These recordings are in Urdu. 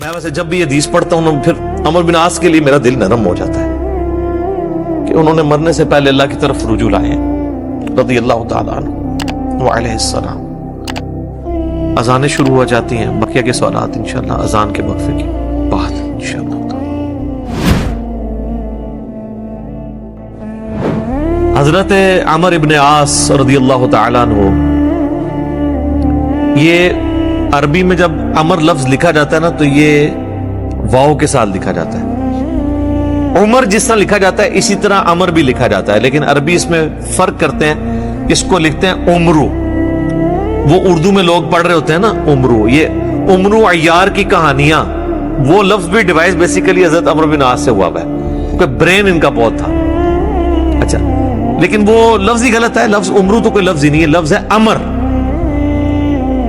میں ویسے جب بھی یہ حدیث پڑھتا ہوں پھر عمر بن عاص کے لیے میرا دل نرم ہو جاتا ہے کہ انہوں نے مرنے سے پہلے اللہ کی طرف رجوع لائے ہیں رضی اللہ تعالیٰ عنہ وعلیہ السلام۔ اذانیں شروع ہو جاتی ہیں، بقیہ کے سوالات انشاءاللہ اذان کے وقفے کے بعد انشاءاللہ۔ حضرت عمر ابن عاص رضی اللہ تعالیٰ عنہ، یہ عربی میں جب عمر لفظ لکھا جاتا ہے نا تو یہ واو کے ساتھ لکھا جاتا ہے۔ عمر جس طرح لکھا جاتا ہے اسی طرح عمر بھی لکھا جاتا ہے، لیکن عربی اس میں فرق کرتے ہیں، اس کو لکھتے ہیں عمرو۔ وہ اردو میں لوگ پڑھ رہے ہوتے ہیں نا عمرو، یہ عمرو عیار کی کہانیاں، وہ لفظ بھی ڈیوائس بیسیکلی حضرت عمر بن عاص سے ہوا ہے، کیونکہ برین ان کا بہت تھا۔ اچھا، لیکن وہ لفظ ہی غلط ہے، لفظ عمرو تو کوئی لفظ ہی نہیں ہے، لفظ ہے امر،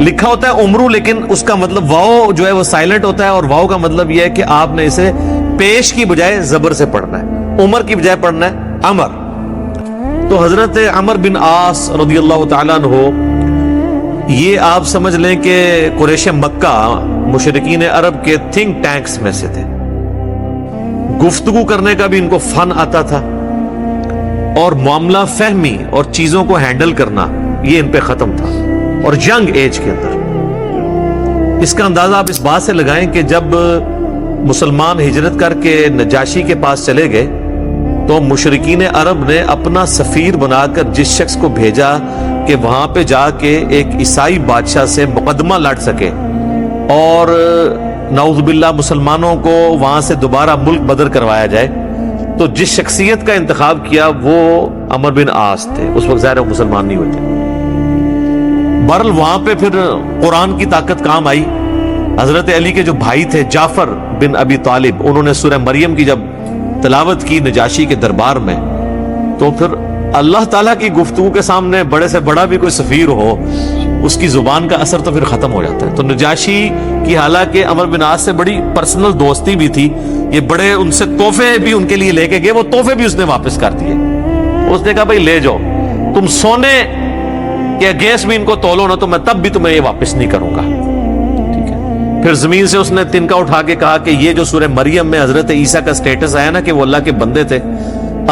لکھا ہوتا ہے عمرو لیکن اس کا مطلب واو جو ہے وہ سائلنٹ ہوتا ہے، اور واو کا مطلب یہ ہے کہ آپ نے اسے پیش کی بجائے زبر سے پڑھنا ہے، عمر کی بجائے پڑھنا ہے امر۔ تو حضرت عمر بن عاص رضی اللہ تعالیٰ عنہ، یہ آپ سمجھ لیں کہ قریش مکہ مشرکین عرب کے تھنک ٹینکس میں سے تھے۔ گفتگو کرنے کا بھی ان کو فن آتا تھا، اور معاملہ فہمی اور چیزوں کو ہینڈل کرنا یہ ان پہ ختم تھا، اور ینگ ایج کے اندر۔ اس کا اندازہ آپ اس بات سے لگائیں کہ جب مسلمان ہجرت کر کے نجاشی کے پاس چلے گئے تو مشرکین عرب نے اپنا سفیر بنا کر جس شخص کو بھیجا کہ وہاں پہ جا کے ایک عیسائی بادشاہ سے مقدمہ لڑ سکے اور نعوذ باللہ مسلمانوں کو وہاں سے دوبارہ ملک بدر کروایا جائے، تو جس شخصیت کا انتخاب کیا وہ عمر بن عاص تھے۔ اس وقت ظاہر مسلمان نہیں ہوتے۔ بہرحال وہاں پہ پھر قرآن کی طاقت کام آئی۔ حضرت علی کے جو بھائی تھے جعفر بن ابی طالب، انہوں نے سورہ مریم کی جب تلاوت کی نجاشی کے دربار میں، تو پھر اللہ تعالیٰ کی گفتگو کے سامنے بڑے سے بڑا بھی کوئی سفیر ہو، اس کی زبان کا اثر تو پھر ختم ہو جاتا ہے۔ تو نجاشی کی حالانکہ عمر بن عاص سے بڑی پرسنل دوستی بھی تھی، یہ بڑے ان سے تحفے بھی ان کے لیے لے کے گئے، وہ تحفے بھی اس نے واپس کر دیے۔ اس نے کہا بھائی لے جاؤ، تم سونے کہ گیس بھی ان کو تولو نا تو میں تب بھی تمہیں یہ واپس نہیں کروں گا، ٹھیک ہے۔ پھر زمین سے اس نے تنکا اٹھا کے کہا کہ یہ جو سورہ مریم میں حضرت عیسیٰ کا سٹیٹس آیا نا کہ وہ اللہ کے بندے تھے،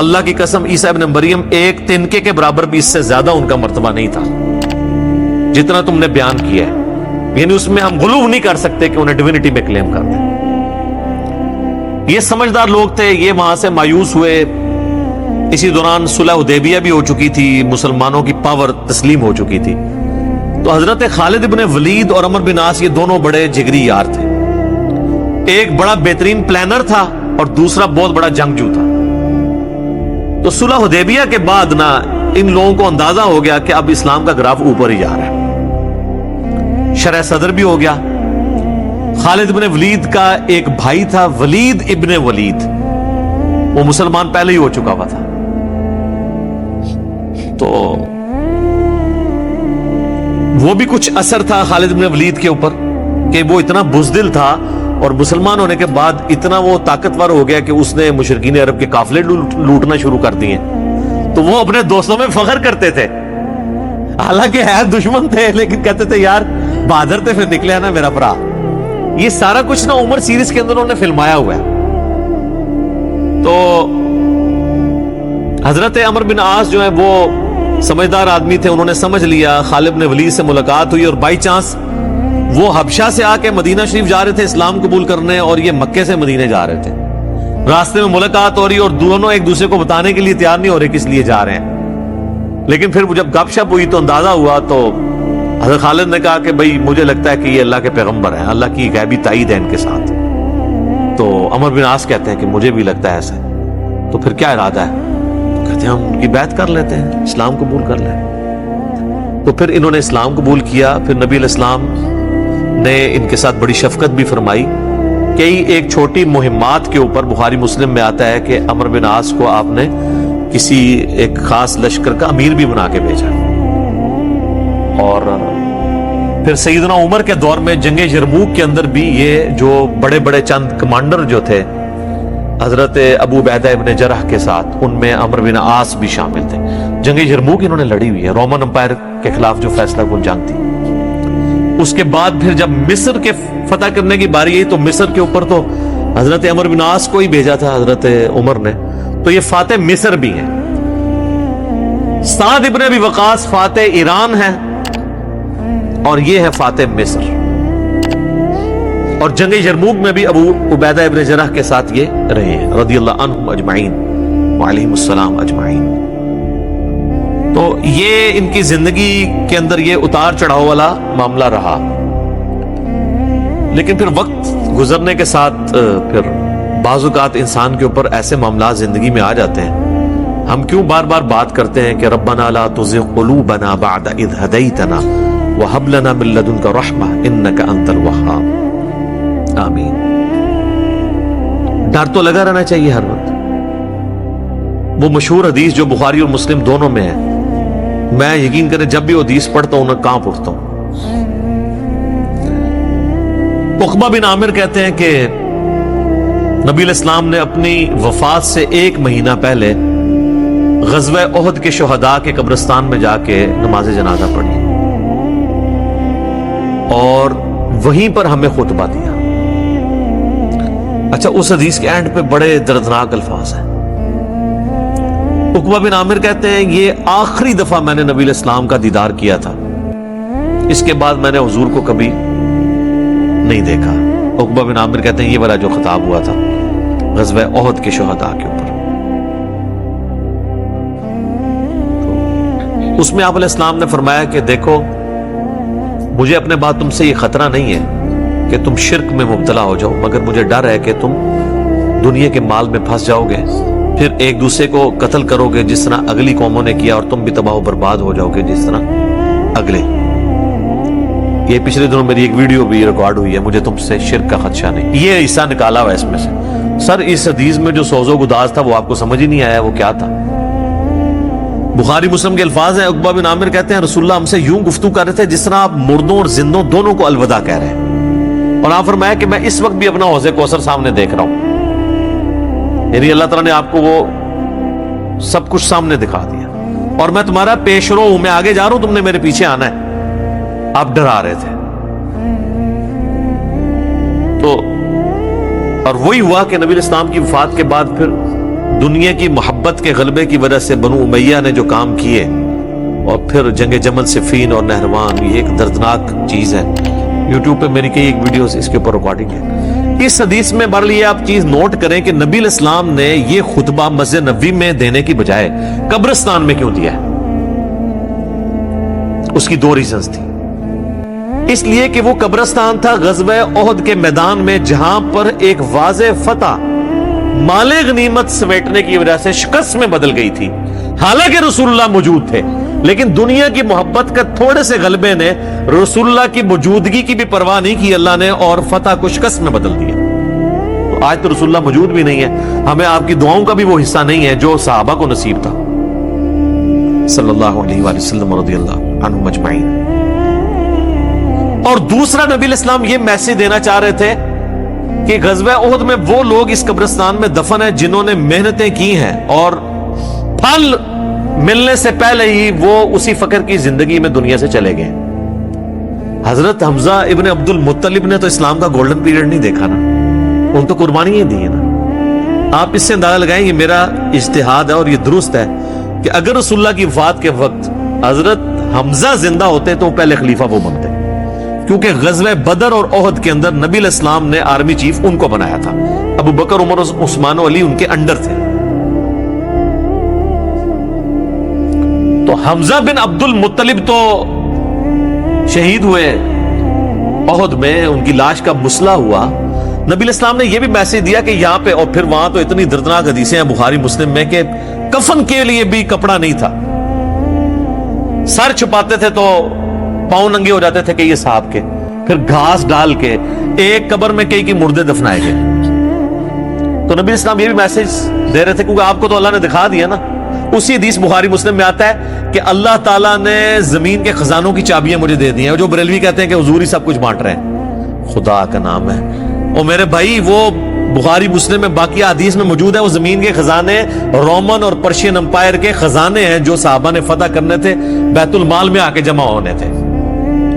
اللہ کی قسم عیسیٰ ابن مریم ایک تنکے کے برابر بھی اس سے زیادہ ان کا مرتبہ نہیں تھا جتنا تم نے بیان کیا ہے، یعنی اس میں ہم غلو نہیں کر سکتے کہ انہیں ڈیوینٹی میں کلیم کر دیں۔ یہ سمجھدار لوگ تھے، یہ وہاں سے مایوس ہوئے۔ اسی دوران صلح حدیبیہ بھی ہو چکی تھی، مسلمانوں کی پاور تسلیم ہو چکی تھی۔ تو حضرت خالد ابن ولید اور عمر بن عاص یہ دونوں بڑے جگری یار تھے، ایک بڑا بہترین پلانر تھا اور دوسرا بہت بڑا جنگجو تھا۔ تو صلح حدیبیہ کے بعد نا ان لوگوں کو اندازہ ہو گیا کہ اب اسلام کا گراف اوپر ہی جا رہا ہے، شرح صدر بھی ہو گیا۔ خالد ابن ولید کا ایک بھائی تھا ولید ابن ولید، وہ مسلمان پہلے ہی ہو چکا ہوا تھا۔ تو وہ بھی کچھ اثر تھا خالد بن ولید کے اوپر کہ وہ اتنا بزدل تھا اور مسلمان ہونے کے بعد اتنا وہ طاقتور ہو گیا کہ اس نے مشرکین عرب کے قافلے لوٹنا شروع کر دیے۔ تو وہ اپنے دوستوں میں فخر کرتے تھے، حالانکہ ہے دشمن تھے لیکن کہتے تھے یار بہادر تھے، پھر نکلے نا میرا برا۔ یہ سارا کچھ نا عمر سیریز کے اندر انہوں نے فلمایا ہوا ہے۔ تو حضرت عمر بن عاص جو ہے وہ سمجھدار آدمی تھے، انہوں نے سمجھ لیا خالد بن ولید سے ملاقات ہوئی، اور بائی چانس وہ حبشہ سے آ کے مدینہ شریف جا رہے تھے اسلام قبول کرنے، اور یہ مکے سے مدینے جا رہے تھے۔ راستے میں ملاقات ہو رہی اور دونوں ایک دوسرے کو بتانے کے لیے تیار نہیں ہو رہے کس لیے جا رہے ہیں، لیکن پھر جب گپ شپ ہوئی تو اندازہ ہوا، تو حضرت خالد نے کہا کہ بھائی مجھے لگتا ہے کہ یہ اللہ کے پیغمبر ہیں، اللہ کی غیبی تائید ہے ان کے ساتھ۔ تو عمر بن عاص کہتے ہیں کہ مجھے بھی لگتا ہے ایسا ہے، تو پھر کیا ارادہ ہے؟ کہتے ہیں ہم ان کی بیعت کر لیتے ہیں، اسلام قبول کر لیں۔ تو پھر انہوں نے اسلام قبول کیا۔ پھر نبی علیہ السلام نے ان کے ساتھ بڑی شفقت بھی فرمائی، کئی ایک چھوٹی مہمات کے اوپر بخاری مسلم میں آتا ہے کہ عمر بن عاص کو آپ نے کسی ایک خاص لشکر کا امیر بھی بنا کے بھیجا۔ اور پھر سیدنا عمر کے دور میں جنگ یرموک کے اندر بھی یہ جو بڑے بڑے چند کمانڈر جو تھے حضرت ابو عبیدہ ابن جرح کے ساتھ، ان میں عمر بن عاص بھی شامل تھے۔ جنگ یرموک انہوں نے لڑی ہوئی ہے، رومن امپائر کے خلاف جو فیصلہ کن جنگ تھی اس کے بعد پھر جب مصر کے فتح کرنے کی باری آئی تو مصر کے اوپر تو حضرت عمرو بن عاص کو ہی بھیجا تھا حضرت عمر نے، تو یہ فاتح مصر بھی ہیں۔ سعد ابن ابی وقاص فاتح ایران ہے اور یہ ہے فاتح مصر۔ اور جنگ یرموک میں بھی ابو عبیدہ ابن جرح کے ساتھ یہ رہے ہیں رضی اللہ عنہم اجمعین وعلیہم السلام اجمعین۔ تو یہ ان کی زندگی کے اندر یہ اتار چڑھاؤ والا معاملہ رہا، لیکن پھر وقت گزرنے کے ساتھ پھر بعض اوقات انسان کے اوپر ایسے معاملات زندگی میں آ جاتے ہیں، ہم کیوں بار بار بات کرتے ہیں کہ ربنا لا تزغ قلوبنا بعد اذ ہدیتنا وہب لنا من لدنک رحمہ انک انت الوہاب، آمین۔ ڈر تو لگا رہنا چاہیے ہر وقت۔ وہ مشہور حدیث جو بخاری اور مسلم دونوں میں ہے، میں یقین کریں جب بھی وہ حدیث پڑھتا ہوں نہ کانپ اٹھتا ہوں۔ عقبہ بن عامر کہتے ہیں کہ نبی علیہ السلام نے اپنی وفات سے 1 مہینہ پہلے غزوہ احد کے شہداء کے قبرستان میں جا کے نماز جنازہ پڑھی اور وہیں پر ہمیں خطبہ دیا۔ اچھا، اس حدیث کے اینڈ پہ بڑے دردناک الفاظ ہیں۔ عقبہ بن عامر کہتے ہیں یہ آخری دفعہ میں نے نبی علیہ السلام کا دیدار کیا تھا، اس کے بعد میں نے حضور کو کبھی نہیں دیکھا۔ عقبہ بن عامر کہتے ہیں یہ والا جو خطاب ہوا تھا غزوہ احد کے شہداء کے اوپر، اس میں آپ علیہ السلام نے فرمایا کہ دیکھو مجھے اپنے بعد تم سے یہ خطرہ نہیں ہے کہ تم شرک میں مبتلا ہو جاؤ، مگر مجھے ڈر ہے کہ تم دنیا کے مال میں پھنس جاؤ گے، پھر ایک دوسرے کو قتل کرو گے جس طرح اگلی قوموں نے کیا، اور تم بھی تباہ و برباد ہو جاؤ گے جس طرح اگلے۔ یہ پچھلے دنوں میری ایک ویڈیو بھی ریکارڈ ہوئی ہے، مجھے تم سے شرک کا خدشہ نہیں، یہ حصہ نکالا ہوا ہے اس میں سے۔ سر اس حدیث میں جو سوز و گداز تھا وہ آپ کو سمجھ ہی نہیں آیا وہ کیا تھا؟ بخاری مسلم کے الفاظ ہیں، عقبہ بن عامر کہتے ہیں رسول اللہ ہم سے یوں گفتگو کر رہے تھے جس طرح آپ مردوں اور زندوں دونوں کو الوداع کہہ رہے ہیں، اور آپ فرمایا کہ میں اس وقت بھی اپنا حوض کوثر سامنے دیکھ رہا ہوں، یعنی اللہ تعالیٰ نے آپ کو وہ سب کچھ سامنے دکھا دیا، اور میں تمہارا پیش رو ہوں، میں آگے جا رہا ہوں، تم نے میرے پیچھے آنا ہے۔ آپ ڈرا رہے تھے تو، اور وہی ہوا کہ نبی اسلام کی وفات کے بعد پھر دنیا کی محبت کے غلبے کی وجہ سے بنو امیہ نے جو کام کیے، اور پھر جنگ جمل صفین اور نہروان، یہ ایک دردناک چیز ہے۔ یوٹیوب پہ میری کئی ایک ویڈیوز اس کے اوپر ریکارڈنگ ہے۔ اس حدیث میں بہرحال یہ آپ چیز نوٹ کریں کہ نبی علیہ السلام نے یہ خطبہ مسجد نبوی میں دینے کی بجائے قبرستان میں کیوں دیا ہے؟ اس کی 2 ریزنز تھی۔ اس لیے کہ وہ قبرستان تھا غزوہ احد کے میدان میں، جہاں پر ایک واضح فتح مال غنیمت سمیٹنے کی وجہ سے شکست میں بدل گئی تھی، حالانکہ رسول اللہ موجود تھے، لیکن دنیا کی محبت کا تھوڑے سے غلبے نے رسول اللہ کی موجودگی کی بھی پرواہ نہیں کی اللہ نے، اور فتح کو شکست میں بدل دیا۔ تو آج تو رسول اللہ موجود بھی نہیں ہے، ہمیں آپ کی دعاؤں کا بھی وہ حصہ نہیں ہے جو صحابہ کو نصیب تھا صلی اللہ علیہ وآلہ وسلم رضی اللہ عنہم اجمعین۔ اور دوسرا نبی علیہ السلام یہ میسج دینا چاہ رہے تھے کہ غزوہ احد میں وہ لوگ اس قبرستان میں دفن ہیں جنہوں نے محنتیں کی ہیں، اور پھل ملنے سے پہلے ہی وہ اسی فقر کی زندگی میں دنیا سے چلے گئے۔ حضرت حمزہ ابن عبد المطلب نے تو اسلام کا گولڈن پیریڈ نہیں دیکھا نا، ان تو قربانیاں دی ہیں نا۔ آپ اس سے اندازہ لگائیں، یہ میرا اجتہاد ہے اور یہ درست ہے کہ اگر رسول اللہ کی وفات کے وقت حضرت حمزہ زندہ ہوتے تو پہلے خلیفہ وہ بنتے، کیونکہ غزوہ بدر اور احد کے اندر نبی علیہ السلام نے آرمی چیف ان کو بنایا تھا، ابو بکر عمر عثمان و علی ان کے انڈر تھے۔ تو حمزہ بن عبد المطلب تو شہید ہوئے احد میں، ان کی لاش کا مسئلہ ہوا۔ نبی علیہ السلام نے یہ بھی میسج دیا کہ یہاں پہ، اور پھر وہاں تو اتنی دردناک حدیثیں ہیں بخاری مسلم میں کہ کفن کے لیے بھی کپڑا نہیں تھا، سر چھپاتے تھے تو پاؤں ننگے ہو جاتے تھے کہ یہ صاحب کے، پھر گھاس ڈال کے ایک قبر میں کئی مردے دفنائے گئے۔ تو نبی اسلام یہ بھی میسج دے رہے تھے کیونکہ آپ کو تو اللہ نے دکھا دیا نا۔ اسی حدیث بخاری مسلم میں آتا ہے کہ اللہ تعالیٰ نے زمین کے خزانوں کی چابیاں مجھے دے دی ہیں، جو بریلوی کہتے ہیں کہ حضور ہی سب کچھ بانٹ رہے ہیں، خدا کا نام ہے۔ اور میرے بھائی وہ بخاری مسلم میں باقی حدیث میں موجود ہے، وہ زمین کے خزانے رومن اور پرشین امپائر کے خزانے ہیں جو صحابہ نے فتح کرنے تھے، بیت المال میں آ کے جمع ہونے تھے۔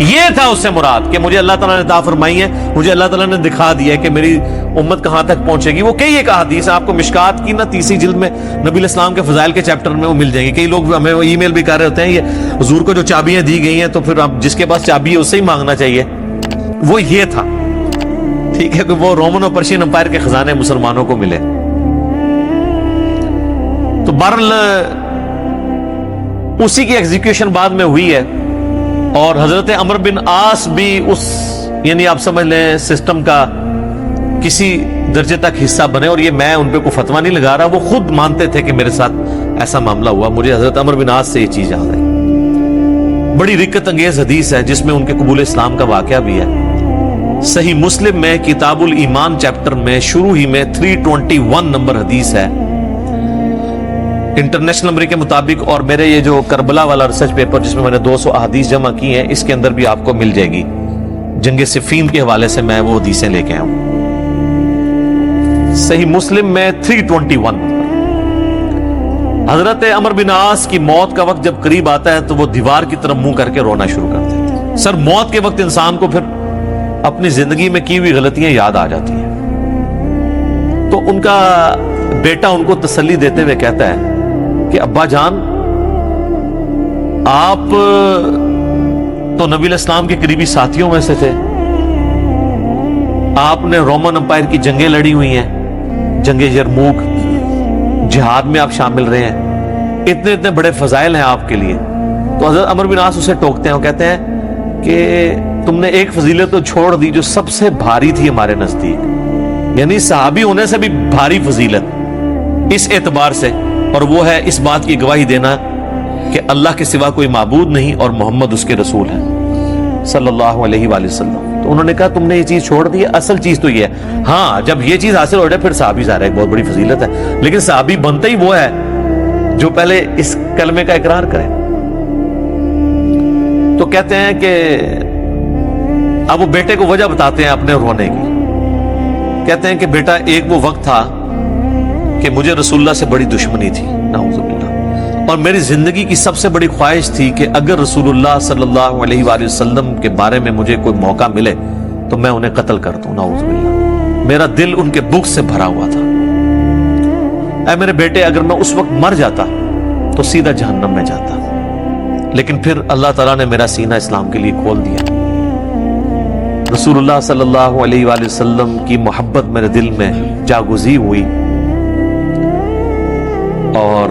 یہ تھا اس سے مراد کہ مجھے اللہ تعالیٰ نے عطا فرمائی ہے, مجھے اللہ تعالیٰ نے دکھا دیا ہے کہ میری امت کہاں تک پہنچے گی. وہ کئی ایک احادیث آپ کو مشکات کی نا 30 جلد میں نبی علیہ السلام کے فضائل کے چیپٹر میں وہ مل جائیں گی. کئی لوگ ہمیں ای میل بھی کر رہے ہوتے ہیں یہ حضور کو جو چابیاں دی گئی ہیں تو پھر آپ جس کے پاس چابی ہے اس سے ہی مانگنا چاہیے. وہ یہ تھا, ٹھیک ہے, کہ وہ رومن اور پرشین امپائر کے خزانے مسلمانوں کو ملے. تو بہرحال اسی کی ایگزیکیوشن بعد میں ہوئی ہے, اور حضرت عمرو بن عاص بھی اس, یعنی آپ سمجھ لیں سسٹم کا کسی درجے تک حصہ بنے. اور یہ میں ان پہ کوئی فتویٰ نہیں لگا رہا, وہ خود مانتے تھے کہ میرے ساتھ ایسا معاملہ ہوا. مجھے حضرت عمرو بن عاص سے یہ چیز یاد ہے. بڑی رکت انگیز حدیث ہے جس میں ان کے قبول اسلام کا واقعہ بھی ہے. صحیح مسلم میں کتاب الایمان چیپٹر میں شروع ہی میں 321 نمبر حدیث ہے انٹرنیشنل نمبر کے مطابق. اور میرے یہ جو کربلا والا ریسرچ پیپر جس میں نے 200 احادیث جمع کی ہیں, اس کے اندر بھی آپ کو مل جائے گی. جنگ صفین کے حوالے سے میں وہ حدیثیں لے کے آیا ہوں. صحیح مسلم میں 321. حضرت عمرو بن عاص کی موت کا وقت جب قریب آتا ہے تو وہ دیوار کی طرف منہ کر کے رونا شروع کر دیتے ہیں. سر موت کے وقت انسان کو پھر اپنی زندگی میں کی ہوئی غلطیاں یاد آ جاتی ہیں. تو ان کا بیٹا ان کو تسلی دیتے ہوئے کہتا ہے کہ ابا جان, آپ تو نبی علیہ السلام کے قریبی ساتھیوں میں سے تھے, آپ نے رومن امپائر کی جنگیں لڑی ہوئی ہیں, جنگ یرموک, جہاد میں آپ شامل رہے ہیں, اتنے اتنے بڑے فضائل ہیں آپ کے لیے. تو حضرت عمرو بن عاص اسے ٹوکتے ہیں, وہ کہتے ہیں کہ تم نے ایک فضیلت تو چھوڑ دی جو سب سے بھاری تھی ہمارے نزدیک, یعنی صحابی ہونے سے بھی بھاری فضیلت اس اعتبار سے, اور وہ ہے اس بات کی گواہی دینا کہ اللہ کے سوا کوئی معبود نہیں اور محمد اس کے رسول ہیں صلی اللہ علیہ وآلہ وسلم. تو انہوں نے کہا تم نے یہ چیز چھوڑ دی ہے, اصل چیز تو یہ ہے. ہاں جب یہ چیز حاصل ہو جائے پھر صحابی ظاہر ہے ایک بہت بڑی فضیلت ہے, لیکن صحابی بنتا ہی وہ ہے جو پہلے اس کلمے کا اقرار کرے. تو کہتے ہیں کہ اب وہ بیٹے کو وجہ بتاتے ہیں اپنے رونے کی. کہتے ہیں کہ بیٹا ایک وہ وقت تھا کہ مجھے رسول اللہ سے بڑی دشمنی تھی, نعوذ باللہ, اور میری زندگی کی سب سے بڑی خواہش تھی کہ اگر رسول اللہ صلی اللہ علیہ وآلہ وسلم کے بارے میں مجھے کوئی موقع ملے تو میں انہیں قتل کر دوں, نعوذ باللہ. میرا دل ان کے بغض سے بھرا ہوا تھا. اے میرے بیٹے, اگر میں اس وقت مر جاتا تو سیدھا جہنم میں جاتا, لیکن پھر اللہ تعالیٰ نے میرا سینہ اسلام کے لیے کھول دیا. رسول اللہ صلی اللہ علیہ وآلہ وسلم کی محبت میرے دل میں جاگزی ہوئی, اور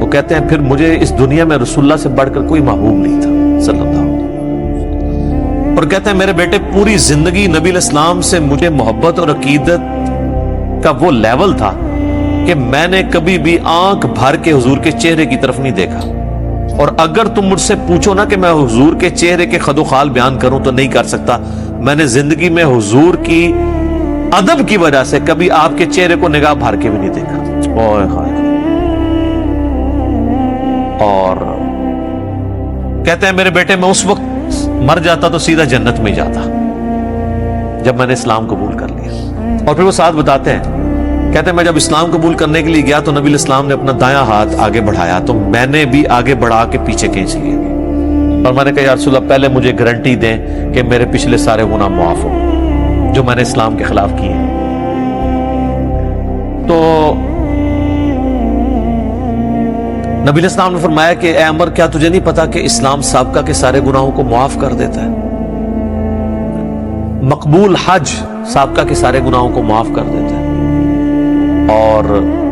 وہ کہتے ہیں پھر مجھے اس دنیا میں رسول اللہ سے بڑھ کر کوئی محبوب نہیں تھا صلی اللہ علیہ وسلم. اور کہتے ہیں میرے بیٹے پوری زندگی نبی علیہ السلام سے مجھے محبت اور عقیدت کا وہ لیول تھا کہ میں نے کبھی بھی آنکھ بھر کے حضور کے چہرے کی طرف نہیں دیکھا. اور اگر تم مجھ سے پوچھو نا کہ میں حضور کے چہرے کے خد و خال بیان کروں تو نہیں کر سکتا. میں نے زندگی میں حضور کی ادب کی وجہ سے کبھی آپ کے چہرے کو نگاہ بھر کے بھی نہیں دیکھا. اور کہتے ہیں میرے بیٹے میں اس وقت مر جاتا تو سیدھا جنت میں جاتا جب میں نے اسلام قبول کر لیا. اور پھر وہ ساتھ بتاتے ہیں, کہتے ہیں میں جب اسلام قبول کرنے کے لیے گیا تو نبی علیہ السلام نے اپنا دایاں ہاتھ آگے بڑھایا تو میں نے بھی آگے بڑھا کے پیچھے کھینچ لیا, اور میں نے کہا یا رسول اللہ پہلے مجھے گارنٹی دیں کہ میرے پچھلے سارے گناہ معاف ہو جو میں نے اسلام کے خلاف کیے ہیں. تو نبی علیہ السلام نے فرمایا کہ اے عمر, کیا تجھے نہیں پتا کہ اسلام سابقہ کے سارے گناہوں کو معاف کر دیتا ہے؟ مقبول حج سابقہ کے سارے گناہوں کو معاف کر دیتا ہے, اور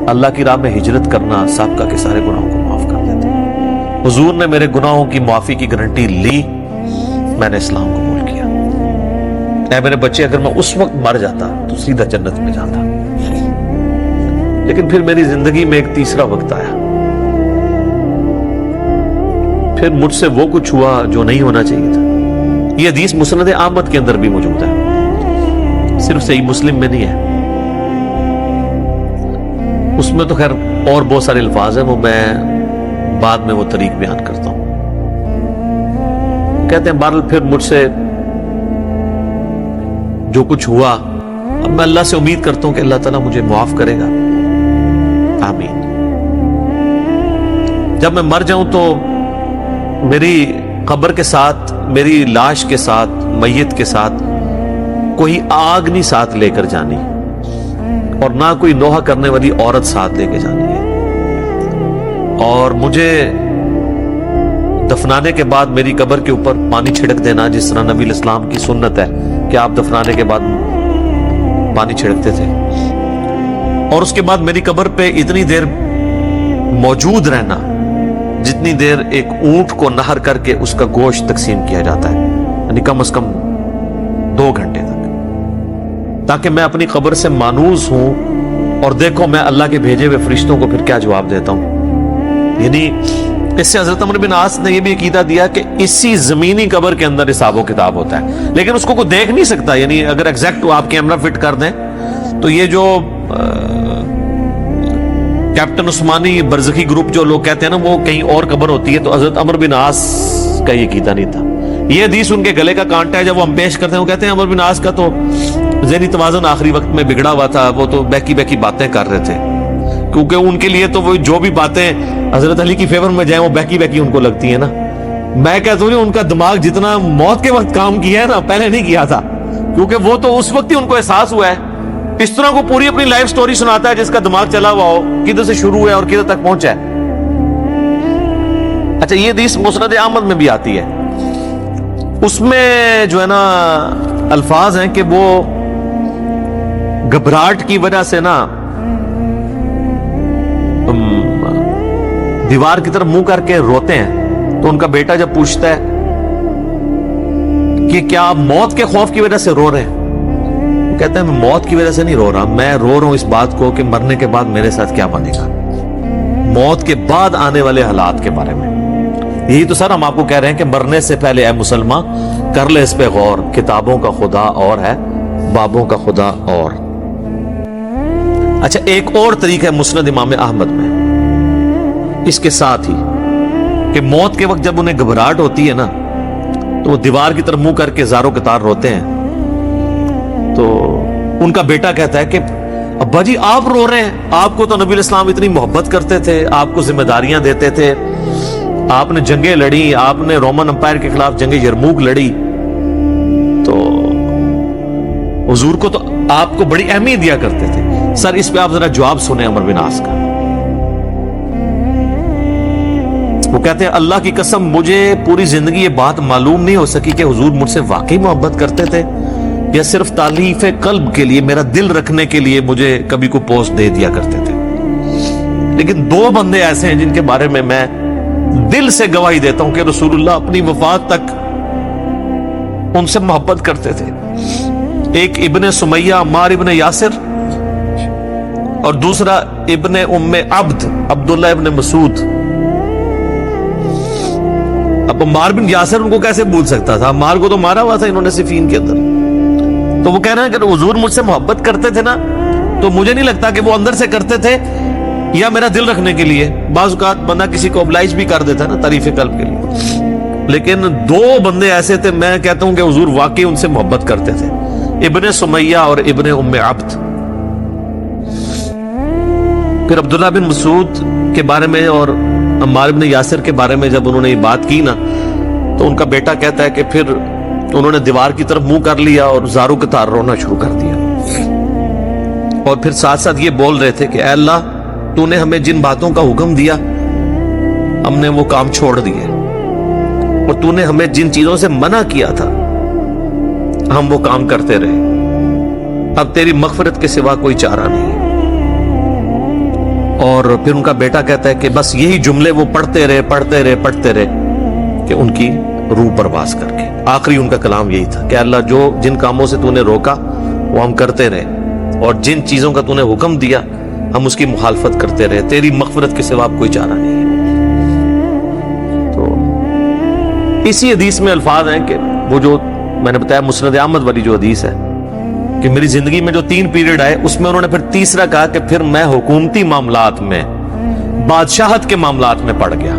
اللہ کی راہ میں ہجرت کرنا سابقہ کے سارے گناہوں کو معاف کر دیتا ہے. حضور نے میرے گناہوں کی معافی کی گارنٹی لی, میں نے اسلام قبول کیا. اے میرے بچے, اگر میں اس وقت مر جاتا تو سیدھا جنت میں جاتا, لیکن پھر میری زندگی میں ایک تیسرا وقت آیا, پھر مجھ سے وہ کچھ ہوا جو نہیں ہونا چاہیے تھا. یہ حدیث مسند احمد کے اندر بھی موجود ہے, صرف صحیح مسلم میں نہیں ہے. اس میں تو خیر اور بہت سارے الفاظ ہیں, وہ میں بعد میں وہ طریق بیان کرتا ہوں. کہتے ہیں بہرحال پھر مجھ سے جو کچھ ہوا, اب میں اللہ سے امید کرتا ہوں کہ اللہ تعالیٰ مجھے معاف کرے گا, آمین. جب میں مر جاؤں تو میری قبر کے ساتھ، میری لاش کے ساتھ، میت کے ساتھ کوئی آگ نہیں ساتھ لے کر جانی، اور نہ کوئی نوحہ کرنے والی عورت ساتھ لے کے جانی ہے، اور مجھے دفنانے کے بعد میری قبر کے اوپر پانی چھڑک دینا، جس طرح نبی الاسلام کی سنت ہے کہ آپ دفنانے کے بعد پانی چھڑکتے تھے، اور اس کے بعد میری قبر پہ اتنی دیر موجود رہنا جتنی دیر ایک اونٹ کو نہر کر کے اس کا گوشت تقسیم کیا جاتا ہے، یعنی کم از کم 2 گھنٹے تک، تاکہ میں اپنی قبر سے مانوس ہوں اور دیکھو میں اللہ کے بھیجے ہوئے فرشتوں کو پھر کیا جواب دیتا ہوں۔ یعنی اس سے حضرت عمرو بن عاص نے یہ بھی عقیدہ دیا کہ اسی زمینی قبر کے اندر حساب و کتاب ہوتا ہے، لیکن اس کو کوئی دیکھ نہیں سکتا، یعنی اگر ایگزیکٹ آپ کیمرہ فٹ کر دیں تو یہ جو کیپٹن عثمانی برزخی گروپ جو لوگ کہتے ہیں نا وہ کہیں اور قبر ہوتی ہے، تو حضرت عمرو بن عاص کا یہ عقیدہ نہیں تھا۔ یہ حدیث ان کے گلے کا کانٹا ہے، جب وہ ہم پیش کرتے ہیں وہ کہتے ہیں عمرو بن عاص کا تو ذہنی توازن آخری وقت میں بگڑا ہوا تھا، وہ تو بہکی بہکی باتیں کر رہے تھے، کیونکہ ان کے لیے تو وہ جو بھی باتیں حضرت علی کی فیور میں جائیں وہ بہکی بہکی ان کو لگتی ہیں نا۔ میں کہتا ہوں ان کا دماغ جتنا موت کے وقت کام کیا ہے نا پہلے نہیں کیا تھا، کیونکہ وہ تو اس وقت ہی ان کو احساس ہوا ہے۔ اس طرح کو پوری اپنی لائف سٹوری سناتا ہے جس کا دماغ چلا ہوا ہو، کدھر سے شروع ہے اور کدھر تک پہنچا ہے۔ اچھا، یہ حدیث مسند احمد میں بھی آتی ہے، اس میں جو ہے نا الفاظ ہیں کہ وہ گھبراہٹ کی وجہ سے نا دیوار کی طرف منہ کر کے روتے ہیں، تو ان کا بیٹا جب پوچھتا ہے کہ کیا آپ موت کے خوف کی وجہ سے رو رہے ہیں، وہ کہتے ہیں میں موت کی وجہ سے نہیں رو رہا، میں رو رہا ہوں اس بات کو کہ مرنے کے بعد میرے ساتھ کیا بنے گا، موت کے بعد آنے والے حالات کے بارے میں۔ یہی تو سر ہم آپ کو کہہ رہے ہیں کہ مرنے سے پہلے اے مسلمان کر لے اس پہ غور، کتابوں کا خدا اور ہے، بابوں کا خدا اور۔ اچھا، ایک اور طریقہ ہے مسند امام احمد میں اس کے ساتھ ہی کہ موت کے وقت جب انہیں گھبراہٹ ہوتی ہے نا تو وہ دیوار کی طرف منہ کر کے زاروں قطار روتے ہیں، تو ان کا بیٹا کہتا ہے کہ ابا جی آپ رو رہے ہیں، آپ کو تو نبی الاسلام اتنی محبت کرتے تھے، آپ کو ذمہ داریاں دیتے تھے، آپ نے جنگیں لڑی، آپ نے رومن امپائر کے خلاف جنگ یرموک لڑی، تو حضور کو تو آپ کو بڑی اہمیت دیا کرتے تھے۔ سر اس پہ آپ ذرا جواب سنیں عمرو بن عاص کا۔ وہ کہتے ہیں اللہ کی قسم مجھے پوری زندگی یہ بات معلوم نہیں ہو سکی کہ حضور مجھ سے واقعی محبت کرتے تھے یا صرف تالیف قلب کے لیے، میرا دل رکھنے کے لیے مجھے کبھی کو پوسٹ دے دیا کرتے تھے۔ لیکن 2 بندے ایسے ہیں جن کے بارے میں دل سے گواہی دیتا ہوں کہ رسول اللہ اپنی وفات تک ان سے محبت کرتے تھے، ایک ابن سمیہ عمار ابن یاسر، اور دوسرا ابن ام عبد عبداللہ ابن مسعود۔ اب عمار بن یاسر ان کو کیسے بھول سکتا تھا، عمار کو تو مارا ہوا تھا انہوں نے صفین کے اندر۔ تو وہ کہہ رہے ہیں کہ حضور مجھ سے محبت کرتے تھے نا، تو مجھے نہیں لگتا کہ وہ اندر سے کرتے تھے یا میرا دل رکھنے کے لیے، بعض اوقات بندہ کسی کو oblige بھی کر دیتا ہے نا تعریف قلب کے لیے، لیکن 2 بندے ایسے تھے میں کہتا ہوں کہ حضور واقعی ان سے محبت کرتے تھے، ابن سمیہ اور ابن ام عبد۔ پھر عبداللہ بن مسعود کے بارے میں اور عمار بن یاسر کے بارے میں جب انہوں نے یہ بات کی نا تو ان کا بیٹا کہتا ہے کہ پھر انہوں نے دیوار کی طرف منہ کر لیا اور زاروں کے تار رونا شروع کر دیا، اور پھر ساتھ ساتھ یہ بول رہے تھے کہ اے اللہ تو نے ہمیں جن باتوں کا حکم دیا ہم نے وہ کام چھوڑ دیے، اور تو نے ہمیں جن چیزوں سے منع کیا تھا ہم وہ کام کرتے رہے، اب تیری مغفرت کے سوا کوئی چارہ نہیں۔ اور پھر ان کا بیٹا کہتا ہے کہ بس یہی جملے وہ پڑھتے رہے کہ ان کی روح پرواز کر کے آخری ان کا کلام یہی تھا کہ اللہ جو جن کاموں سے تو نے روکا وہ ہم کرتے رہے، اور جن چیزوں کا تو نے حکم دیا ہم اس کی مخالفت کرتے رہے، تیری مغفرت کے سوا کوئی چارہ نہیں ہے۔ تو اسی حدیث میں الفاظ ہیں کہ وہ جو میں نے بتایا مسند احمد والی جو حدیث ہے کہ میری زندگی میں جو 3 پیریڈ آئے اس میں انہوں نے پھر تیسرا کہا کہ پھر میں حکومتی معاملات میں، بادشاہت کے معاملات میں پڑ گیا۔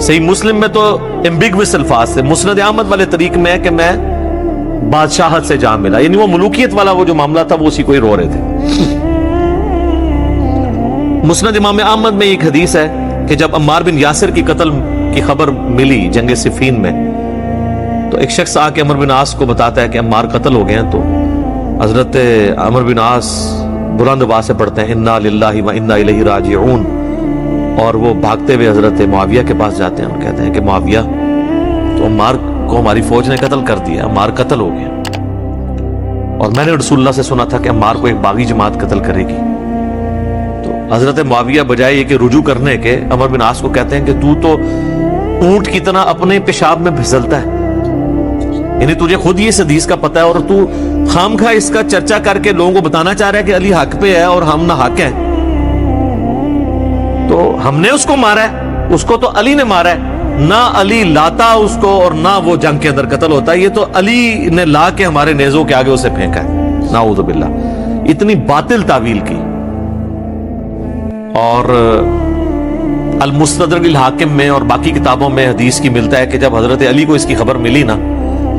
صحیح مسلم میں تو ایمبیگوس الفاظ سے، مسند احمد والے طریق میں ہے کہ میں بادشاہت سے جا ملا، یعنی وہ ملوکیت والا وہ جو معاملہ تھا وہ اسی کو ہی رو رہے تھے۔ مسند امام احمد میں ایک حدیث ہے کہ جب عمار بن یاسر کی قتل کی خبر ملی جنگ صفین میں تو ایک شخص آ کے عمر بن عاص کو بتاتا ہے کہ عمار قتل ہو گئے ہیں. تو حضرت عمر بن عاص بلند آواز سے پڑھتے ہیں انا للہ و انا الیہ راجعون, اور وہ بھاگتے ہوئے حضرت معاویہ کے پاس جاتے ہیں اور کہتے ہیں کہ معاویہ تو عمار کو ہماری فوج نے قتل کر دیا, عمار قتل ہو گیا, اور میں نے رسول اللہ سے سنا تھا کہ عمار کو ایک باغی جماعت قتل کرے گی. تو حضرت معاویہ بجائے یہ کہ رجوع کرنے کے عمر بن عاص کو کہتے ہیں کہ تو اونٹ کی طرح اپنے پیشاب میں پھسلتا ہے, یعنی تجھے خود یہ اس حدیث کا پتہ ہے اور تو خام خواہ اس کا چرچا کر کے لوگوں کو بتانا چاہ رہا ہے کہ علی حق پہ ہے اور ہم نہ حق ہیں. تو ہم نے اس کو مارا ہے, اس کو تو علی نے مارا ہے, نہ علی لاتا اس کو اور نہ وہ جنگ کے اندر قتل ہوتا ہے, یہ تو علی نے لا کے ہمارے نیزوں کے آگے اسے پھینکا ہے. نعوذ باللہ, اتنی باطل تعویل کی. اور المستدرک الحاکم میں اور باقی کتابوں میں حدیث کی ملتا ہے کہ جب حضرت علی کو اس کی خبر ملی نا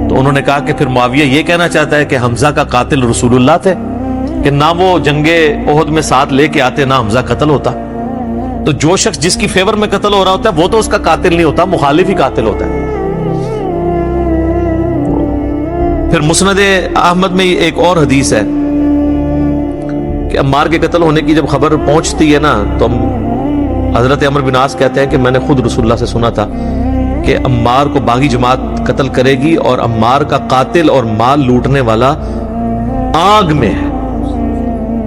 تو انہوں نے کہا کہ پھر معاویہ یہ کہنا چاہتا ہے کہ حمزہ کا قاتل رسول اللہ تھے, کہ نہ وہ جنگ احد میں ساتھ لے کے آتے نہ حمزہ قتل ہوتا. تو جو شخص جس کی فیور میں قتل ہو رہا ہوتا ہے وہ تو اس کا قاتل نہیں ہوتا, مخالف ہی قاتل ہوتا ہے. پھر مسند احمد میں ایک اور حدیث ہے کہ عمار کے قتل ہونے کی جب خبر پہنچتی ہے نا تو حضرت عمر بن عاص کہتے ہیں کہ میں نے خود رسول اللہ سے سنا تھا کہ عمار کو باغی جماعت قتل کرے گی اور عمار کا قاتل اور مال لوٹنے والا آگ میں ہے.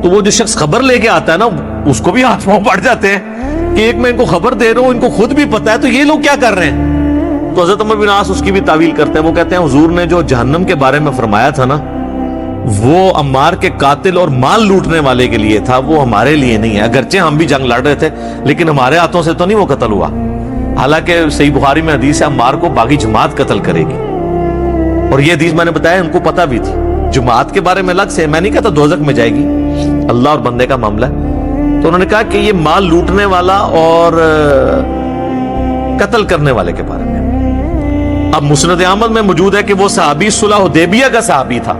تو وہ جو شخص خبر لے کے آتا ہے نا اس کو بھی ہاتھ پاؤں پڑ جاتے ہیں کہ ایک میں ان کو خبر دے رہا ہوں, ان کو خود بھی پتا ہے, تو یہ لوگ کیا کر رہے ہیں. تو حضرت عمر بن عاص اس کی بھی تعویل کرتے ہیں, وہ کہتے ہیں حضور نے جو جہنم کے بارے میں فرمایا تھا نا وہ عمار کے قاتل اور مال لوٹنے والے کے لیے تھا, وہ ہمارے لیے نہیں ہے. اگرچہ ہم بھی جنگ لڑ رہے تھے لیکن ہمارے ہاتھوں سے تو نہیں وہ قتل ہوا. حالانکہ صحیح بخاری میں حدیث ہے عمار کو باغی جماعت قتل کرے گی, اور یہ حدیث میں نے بتایا ان کو پتہ بھی تھی. جماعت کے بارے میں الگ سے, میں نہیں کہتا دوزخ میں جائے گی, اللہ اور بندے کا معاملہ ہے. تو انہوں نے کہا کہ یہ مال لوٹنے والا اور قتل کرنے والے کے بارے میں. اب مسند احمد میں موجود ہے کہ وہ صحابی صلح حدیبیہ کا صحابی تھا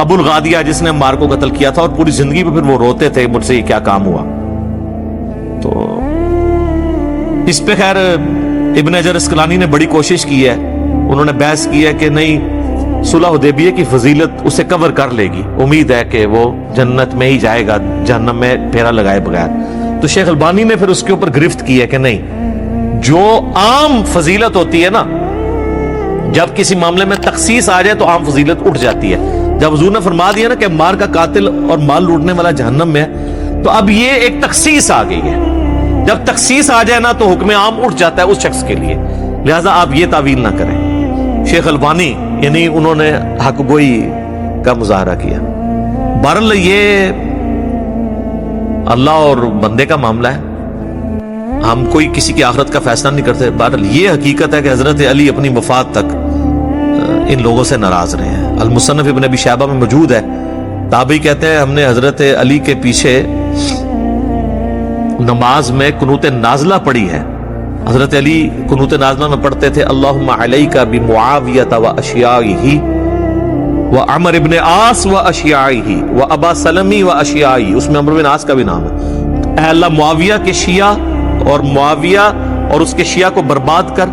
ابو الغادیہ, جس نے عمار کو قتل کیا تھا, اور پوری زندگی پہ پھر وہ روتے تھے مجھ سے یہ کیا کام ہوا. تو اس پہ خیر ابن حجر اسقلانی نے بڑی کوشش کی ہے, انہوں نے بحث کی ہے کہ نہیں صلح حدیبیہ کی فضیلت اسے کور کر لے گی, امید ہے کہ وہ جنت میں ہی جائے گا جہنم میں پھیرا لگائے بغیر. تو شیخ البانی نے پھر اس کے اوپر گرفت کی ہے کہ نہیں, جو عام فضیلت ہوتی ہے نا جب کسی معاملے میں تخصیص آ جائے تو عام فضیلت اٹھ جاتی ہے. جب حضور نے فرما دیا نا کہ مار کا قاتل اور مال لوٹنے والا جہنم میں ہے تو اب یہ ایک تخصیص آ گئی ہے. جب تخصیص آ جائے نا تو حکم عام اٹھ جاتا ہے اس شخص کے لیے, لہذا آپ یہ تعویل نہ کریں. شیخ البانی یعنی انہوں نے حق گوئی کا مظاہرہ کیا. بہرحال یہ اللہ اور بندے کا معاملہ ہے, ہم کوئی کسی کی آخرت کا فیصلہ نہیں کرتے. بہرحال یہ حقیقت ہے کہ حضرت علی اپنی وفات تک ان لوگوں سے ناراض رہے ہیں. المصنف ابن ابی شیبہ میں موجود ہے, تابعی کہتے ہیں ہم نے حضرت علی کے پیچھے نماز میں قنوت نازلہ پڑھی ہے. حضرت علی قنوت نازلہ میں پڑھتے تھے اللہم علیک بمعاویہ و اشیائہ و عمر ابن عاص و اشیائہ و ابا سلمی و اشیائہ, اس میں عمر بن عاص کا بھی نام ہے. اے اللہ معاویہ کے شیعہ اور معاویہ اور اس کے شیعہ کو برباد کر,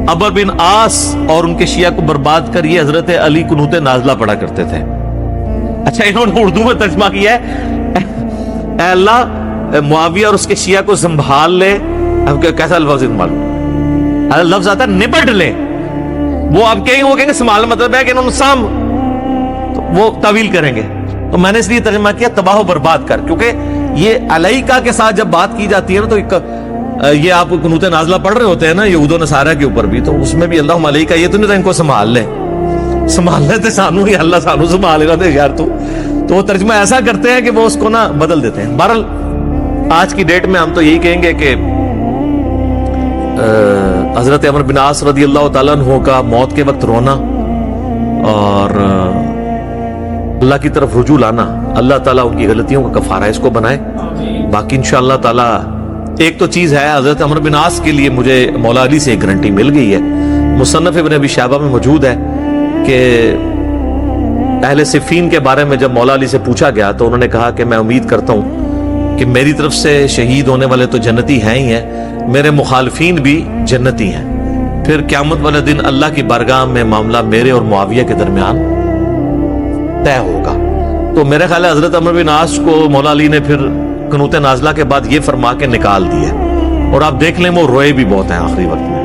عمر بن عاص اور ان کے شیعہ کو برباد کر. یہ حضرت علی قنوت نازلہ پڑھا کرتے تھے. اچھا انہوں نے اردو میں ترجمہ کیا ہے اے اللہ معاویہ اور اس کے شیعہ کو سنبھال لے. اب کیسا لفظ استعمال, لفظ آتا ہے نپٹ لے. وہ اب کہیں گے سنبھال مطلب ہے کہ انہوں نے سام, تو وہ تعویل کریں گے. تو میں نے اس لیے ترجمہ کیا تباہ و برباد کر, کیونکہ یہ علیکہ کے ساتھ جب بات کی جاتی ہے نا تو یہ آپ قنوت نازلہ پڑھ رہے ہوتے ہیں نا یہود و نصارہ کے اوپر بھی, تو اس میں بھی اللہم علیکہ یہ تو نہیں تھا ان کو سنبھال لے, سنبھال لیتے سانو ہی اللہ سانو سنبھال رہا تھے یار. تو وہ ترجمہ ایسا کرتے ہیں کہ وہ اس کو نا بدل دیتے ہیں. بہرحال آج کی ڈیٹ میں ہم تو یہی کہیں گے کہ حضرت عمر بن عاص رضی اللہ تعالیٰ عنہ کا موت کے وقت رونا اور اللہ کی طرف رجوع لانا, اللہ تعالیٰ ان کی غلطیوں کا کفارہ اس کو بنائے. باقی انشاءاللہ تعالیٰ ایک تو چیز ہے, حضرت عمر بن عاص کے لیے مجھے مولا علی سے ایک گارنٹی مل گئی ہے. مصنف ابن ابی شیبہ میں موجود ہے کہ اہل صفین کے بارے میں جب مولا علی سے پوچھا گیا تو انہوں نے کہا کہ میں امید کرتا ہوں کہ میری طرف سے شہید ہونے والے تو جنتی ہیں ہی ہیں, میرے مخالفین بھی جنتی ہیں. پھر قیامت والے دن اللہ کی بارگاہ میں معاملہ میرے اور معاویہ کے درمیان طے ہوگا. تو میرے خیال ہے حضرت عمرو بن عاص کو مولا علی نے پھر قنوت نازلہ کے بعد یہ فرما کے نکال دیا, اور آپ دیکھ لیں وہ روئے بھی بہت ہیں آخری وقت میں.